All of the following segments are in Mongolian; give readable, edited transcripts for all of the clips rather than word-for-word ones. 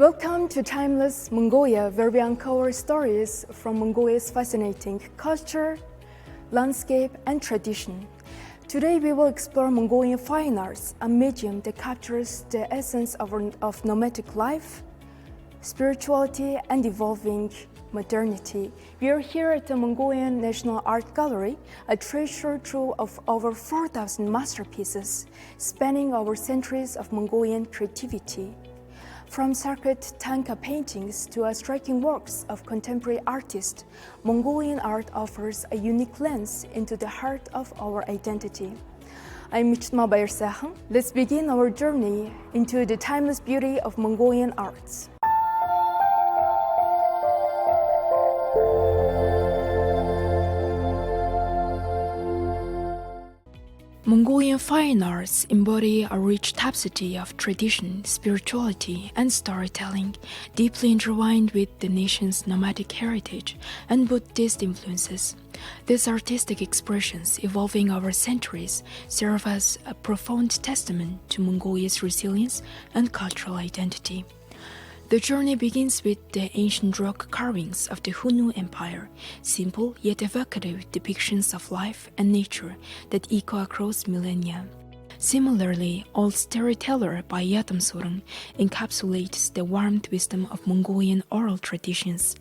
Welcome to Timeless Mongolia, where we uncover stories from Mongolia's fascinating culture, landscape, and tradition. Today we will explore Mongolian fine arts, a medium that captures the essence of nomadic life, spirituality, and evolving modernity. We are here at the Mongolian National Art Gallery, a treasure trove of over 4,000 masterpieces spanning over centuries of Mongolian creativity. From sacred tanka paintings to striking works of contemporary artists, Mongolian art offers a unique lens into the heart of our identity. I'm Michma Bayar-Sahan. Let's begin our journey into the timeless beauty of Mongolian arts. Mongolian fine arts embody a rich tapestry of tradition, spirituality, and storytelling, deeply intertwined with the nation's nomadic heritage and Buddhist influences. These artistic expressions, evolving over centuries, serve as a profound testament to Mongolia's resilience and cultural identity. The journey begins with the ancient rock carvings of the Hunnu Empire, simple yet evocative depictions of life and nature that echo across millennia. Similarly, Old Storyteller by Yatam Surung encapsulates the warmth wisdom of Mongolian oral traditions.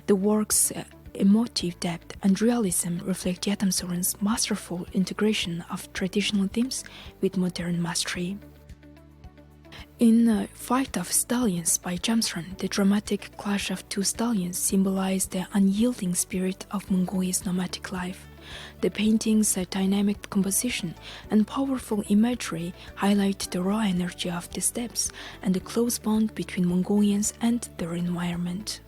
The work's emotive depth and realism reflect Yatam Surung's masterful integration of traditional themes with modern mastery. In Fight of Stallions by Jamsran, the dramatic clash of two stallions symbolized the unyielding spirit of Mongolia's nomadic life. The painting's dynamic composition and powerful imagery highlight the raw energy of the steppes and the close bond between Mongolians and their environment.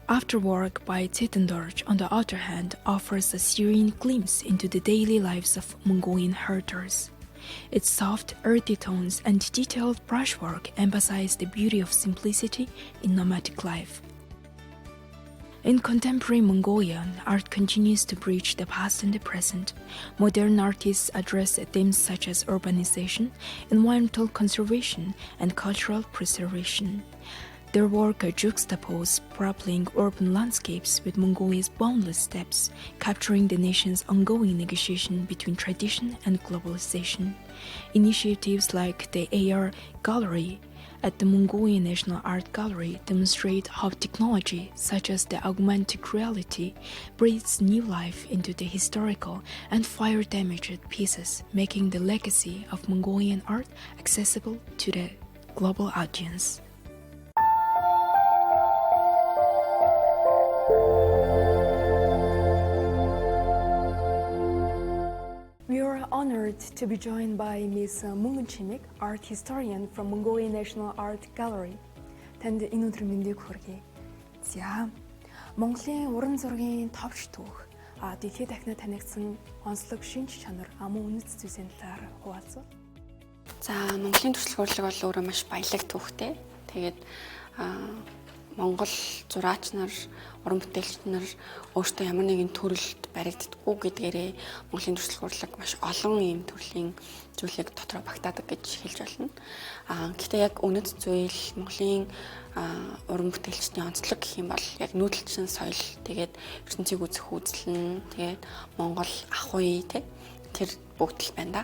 Afterwork by Zetendorj, on the other hand, offers a serene glimpse into the daily lives of Mongolian herders. Its soft, earthy tones and detailed brushwork emphasize the beauty of simplicity in nomadic life. In contemporary Mongolia, art continues to bridge the past and the present. Modern artists address themes such as urbanization, environmental conservation, and cultural preservation. Their work juxtaposes sprawling urban landscapes with Mongolia's boundless steppes, capturing the nation's ongoing negotiation between tradition and globalization. Initiatives like the AR Gallery at the Mongolian National Art Gallery demonstrate how technology, such as the augmented reality, breathes new life into the historical and fire-damaged pieces, making the legacy of Mongolian art accessible to the global audience. We are honored to be joined by Ms. Mungun Chimik, art historian from Mongolian National Art Gallery. Танд энэ өдрийн мэндийг хүргэе. За, Монголын уран зургийн товч түүх, дэлхийд дахинад танигдсан онцлог шинж чанар, мөн үнэт зүйлсийн талаар хуваалцвал. За, Монголын туршлага урлаг бол өөрөө маш баялаг түүхтэй. Тэгээд Монгол зураач нар, уран бүтээлч нар өөртөө ямар нэгэн төрөлд баригддаггүй гэдгээрээ Монголын туршлага урлаг маш олон ийм төрлийн зүйлийг дотроо багтаадаг гэж хэлж болно. Гэхдээ яг үнэт зүйл Монголын уран бүтээлчдийн онцлог гэх юм бол яг нүүдэлчин соёл, тэгээд ертөнцийг үзэх үзэл нь, тэгээд Монгол ах уй тэр бүгд л байна да.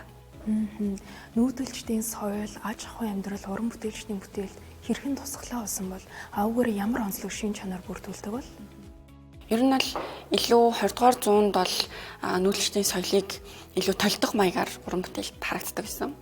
Нүүдэлчдийн соёл, аж ахуй амьдрал, уран бүтээлчдийн бүтээлд хэрхэн тусгалаа болсон бол өвгөр ямар онцлог шин чанар бүрдүүлдэг бол? Ер нь бол илүү 20 дугаар зуунд бол нүүдэлчдийн соёлыг илүү толдох маягаар уран бүтээлд харагддаг гэсэн.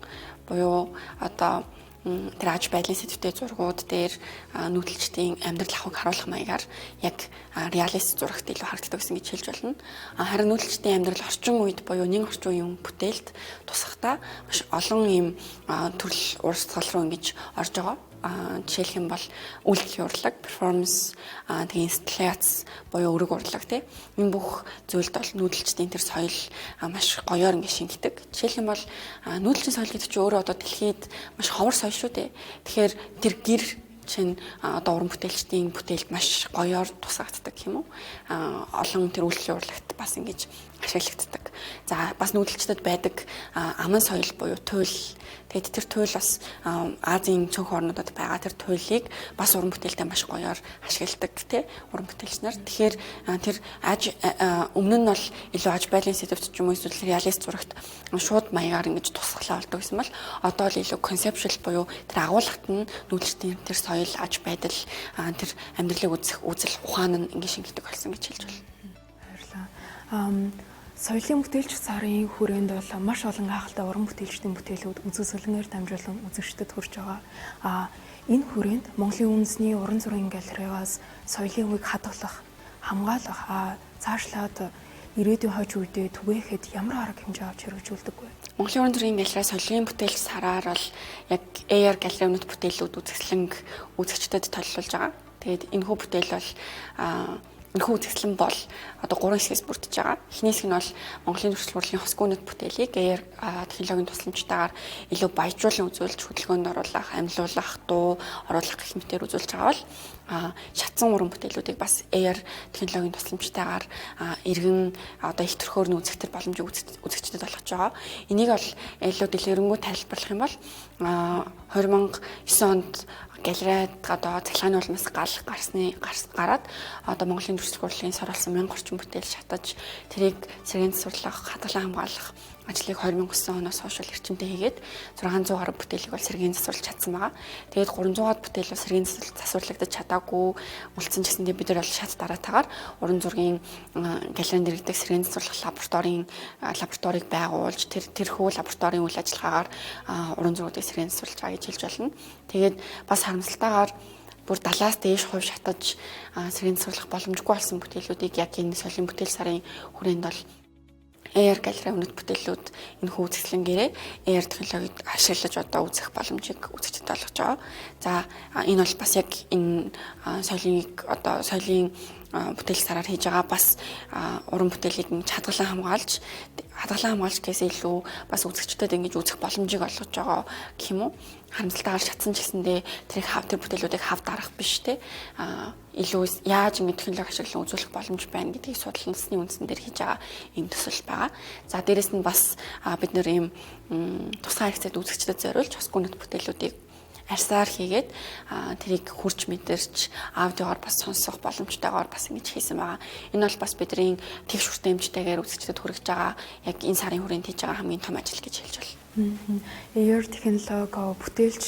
Буюу одоо тэр аж байдлын сэдвтэй зургууд дээр нүүдэлчдийн амьдрал ахуйг харуулах маягаар яг реалист зурагт илүү харагддаг гэсэн гэж хэлж болно. Харин нүүдэлчдийн амьдрал орчин үед буюу нэг орчин үеийн бүтээлд тусахдаа маш олон ийм төрөл урсгал руу ингэж орж байгаа. Жишээлх юм бол үйлдэл урлаг, перформанс, тэгээ инсталляц буюу өрөг урлаг тийм энэ бүх зүйлд бол нүүдэлчдийн тэр соёл маш гоёор ингэ шингэдэг. Жишээлх юм бол нүүдэлчийн соёл гэдэг чинь өөрөө одоо дэлхийд маш ховор соёл шүү дээ. Тэгэхээр тэр гэр чинь одоо уран бүтээлчдийн бүтээлд маш гоёор тусгагддаг юм уу? Олон тэр үйлдэл урлагт бас ингэж ашиглагддаг. За бас нүүдэлчдэд байдаг аман соёл буюу туйл. Тэгээд тэр туйл бас Азийн цөөнх орнуудад байгаа тэр туйлыг бас уран бүтээлдээ маш гоёор ашигладаг тий уран бүтээлч нар. Тэгэхээр тэр өмнө нь бол илүү аж байдлын сэдвт ч юм уу эсвэл реалист зурагт шууд маягаар ингэж тусглаа болдог гэсэн бол одоо л илүү концепшл буюу тэр агуулгат нь нүүдэлчдийн тэр соёл аж байдал тэр амьдралыг үзэх үзэл ухаан нь ингэ шингэдэг болсон гэж хэлж байна. Баярлалаа. Соёлын бүтээлч сарын хүрээнд бол маш олон гайхалтай уран бүтээлчдийн бүтээлүүд үзэсгэлэнээр дамжуулан үзэгчдэд хүрч байгаа. Энэ хүрээнд Монголын үндэсний уран зургийн галерейгаас соёлын үеийг хадгалах, хамгаалах, цаашлаад ирээдүйн хойч үедээ түгээхэд ямар арга хэмжээ авч хэрэгжүүлдэг вэ? Монголын уран зургийн галерей соёлын бүтээлч сараар бол яг AR галерейнууд бүтээлүүд үзэсгэлэнг үзэгчдэд толилуулж байгаа. Тэгээд энэхүү бүтээл бол энэхүү үзэсгэлэн бол одоо 3 хэсгээс бүрдэж байгаа. Эхнийх нь бол Монголын зуршил хурлын хосгүүнэт бүтээлийг AR технологийн тусламжтайгаар илүү баяжуулан үзүүлж хөдөлгөөнд оруулах, амьлуулах, дуу оруулах гэх мэтээр үзүүлж байгаа бол шатсан уран бүтээлүүдийг бас AR технологийн тусламжтайгаар иргэн одоо их төрхөөр нь үзэхтэр боломжийг үзэгчдэд олгож байгаа. Энийг бол илүү дэлгэрэнгүй тайлбарлах юм бол 2009 онд галерейд одоо цахилгааны улмаас гараад одоо Монголын зуршил хурлын соролсон 1000 орчим бүтээл шатаж тэрийг сэргийн засварлах, хадгалан хамгаалах ажлыг 2009 оноос хойш эрчимтэй хийгээд 600 гаруй бүтээлийг бол сэргийн засварлаж чадсан байгаа. Тэгээд 300-аад бүтээл бол сэргийн засварлагдаж чадаагүй үлдсэн гэсэндээ бид нар бол шат дараатаагаар уран зургийн галерейнд иргэдэг сэргийн засварлах лабораторийг байгуулж тэрхүү лабораторийн үйл ажиллагаагаар уран зургуудыг сэргийн засварлаж байгаа гэж хэлж байна. Тэгээд бас харамсалтайгаар бүр 70-аас дээш хувь шатаж сэргийн засварлах боломжгүй болсон бүтээлүүдийг яг энэ соёлын бүтээл сарын хүрээнд бол AR галерей өнөд бүтээлүүд энэхүү үзэсгэлэнгээрээ AR технологид ашиглаж одоо үзэх боломжийг үзэгчдэд олгож байгаа. За энэ бол бас яг энэ соёлын бүтээл сараар хийж байгаа бас уран бүтээлийг хадгалан хамгаалж гэсэн илүү бас үзэгчдэд ингэж үзэх боломжийг олгож байгаа гэх юм уу. Харамсалтайгаар шатсан ч гэсэндээ тэр бүтээлүүдийг хав дарах биш те илүү яаж ингэ технологи ашиглан үзүүлэх боломж байна гэдгийг судалсны үндсэн дээр хийж байгаа юм төсөл байгаа. За дээрэс нь бас бид нэр ийм тусгай хэрэгцээд үзэгчдэд зориулж хосгүүнэт бүтээлүүдийг арьсаар хийгээд тэрийг хурж мэдэрч аудиогоор бас сонсох боломжтойгоор бас ингэж хийсэн байгаа. Энэ бол бас бидний тэгш хүртээмжтэйгээр үзэгчдэд хүргэж байгаа яг энэ сарын хүрээнд хийж байгаа хамгийн том ажил гэж хэлж байна. AR технологи бүтээлч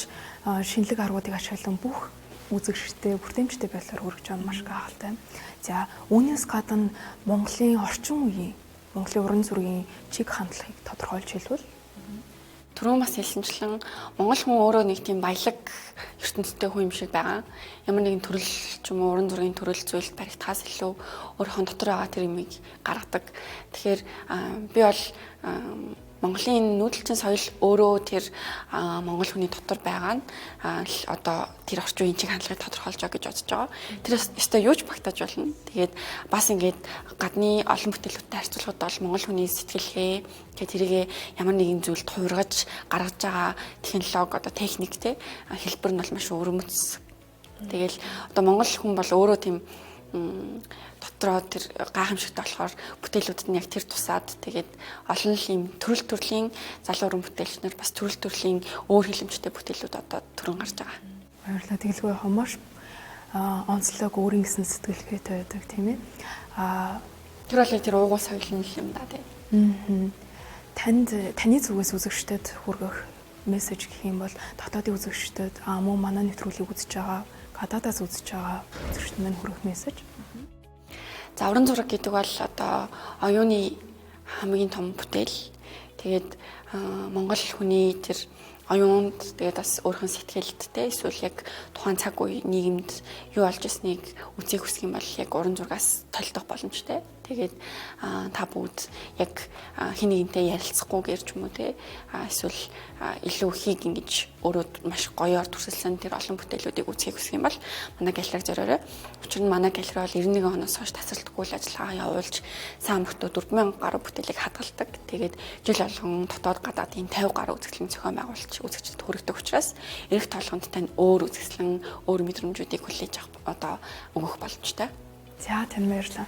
шинэлэг аргуудыг ашиглан бүх үзэгчдэд хүртээмжтэй байдлаар хүргэж байгаа маш гайхалтай. За үүнээс гадна Монголын орчин үеийн Монголын уран зургийн чиг хандлагыг тодорхойлж хэлвэл түрүүн бас хэлсэнчлэн Монгол хүн өөрөө нэг тийм баялаг ертөнцтэй хүн юм шиг байгаа. Ямар нэгэн төрөл ч юм уу уран зургийн төрөл зүйлд баригдахаас илүү өөрийнхөө дотор байгаа тэр юмыг гаргадаг. Тэгэхээр би бол Монголын нүүдэлчин соёл өөрөө тэр монгол хүний дотор байгаа нь одоо тэр орчин үеийн чиг хандлагыг тодорхойлж байгаа гэж бодож байгаа. Тэр өстой юуж багтааж болно. Тэгээд бас ингээд гадны олон бүтээлүүдтэй харьцуулахад бол монгол хүний сэтгэлгээ тэрийг ямар нэгэн зүйлд хуургаж гаргаж байгаа технологи одоо техник те хэлбэр нь бол маш өвөрмөц. Тэгэл одоо монгол хүн бол өөрөө тийм дотроо тэр гайхамшигтай болохоор бүтээлүүдэд нь яг тэр тусаад тэгээд олон ийм төрөл төрлийн залуу уран бүтээлч нар бас төрөл төрлийн өөр хэлэмжтэй бүтээлүүд одоо төрөн гарч байгаа. Баярлалаа. Тэгэлгүй хомоош онцлог өөрийн гэсэн сэтгэлгээтэй байдаг тийм ээ. Тэр бол тэр уугуул соёлын юм да тийм. Таны зүгээс үзэгчдэд хүргэх мессеж гэх юм бол дотоодын үзэгчдэд мөн манай нэвтрүүлгийг үзэж байгаа гадаадаас үзэж байгаа үзэгчдэд мань хүргэх мессеж. За уран зураг гэдэг бол одоо оюуны хамгийн том бүтээл. Тэгээд монгол хүний тэр оюунд тэгээд бас өөрхөн сэтгэлдтэй эсвэл яг тухайн цаг үе нийгэмд юу болж ирснийг үзэх хүсэх юм бол яг уран зургаас толдох боломжтой. Тэгээд та бүгд яг хин нэгнтэй ярилцахгүйгээр ч юм уу те эсвэл илүү ихийг ингэж өөрөө маш гоёор төрсөлсөн тэр олон бүтээлүүдийг үзхийг хүсэх юм бол манай галерейг зориорой. Учир нь манай галерей бол 91 оноос хойш тасралтгүй л ажиллагаа явуулж сайн мөртөө 4000 гаруй бүтээлийг хадгалдаг. Тэгээд жил болгон дотоод гадаадын 50 гаруй үзэсгэлэн зохион байгуулж үзэгчдэд хүргэдэг учраас эрэх толгонд тань өөр үзэсгэлэн өөр мэдрэмжүүдийг хүлээж авах одоо өгөх боломжтой. За тань баярлалаа.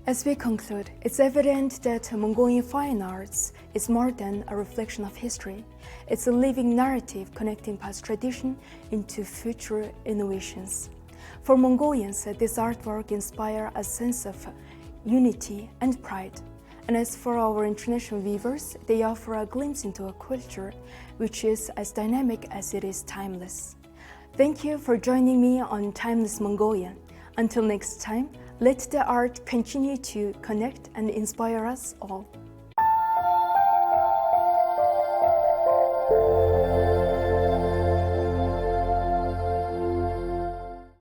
As we conclude, it's evident that Mongolian fine arts is more than a reflection of history. It's a living narrative connecting past tradition into future innovations. For Mongolians, this artwork inspires a sense of unity and pride. And as for our international viewers, they offer a glimpse into a culture which is as dynamic as it is timeless. Thank you for joining me on Timeless Mongolian. Until next time, let the art continue to connect and inspire us all.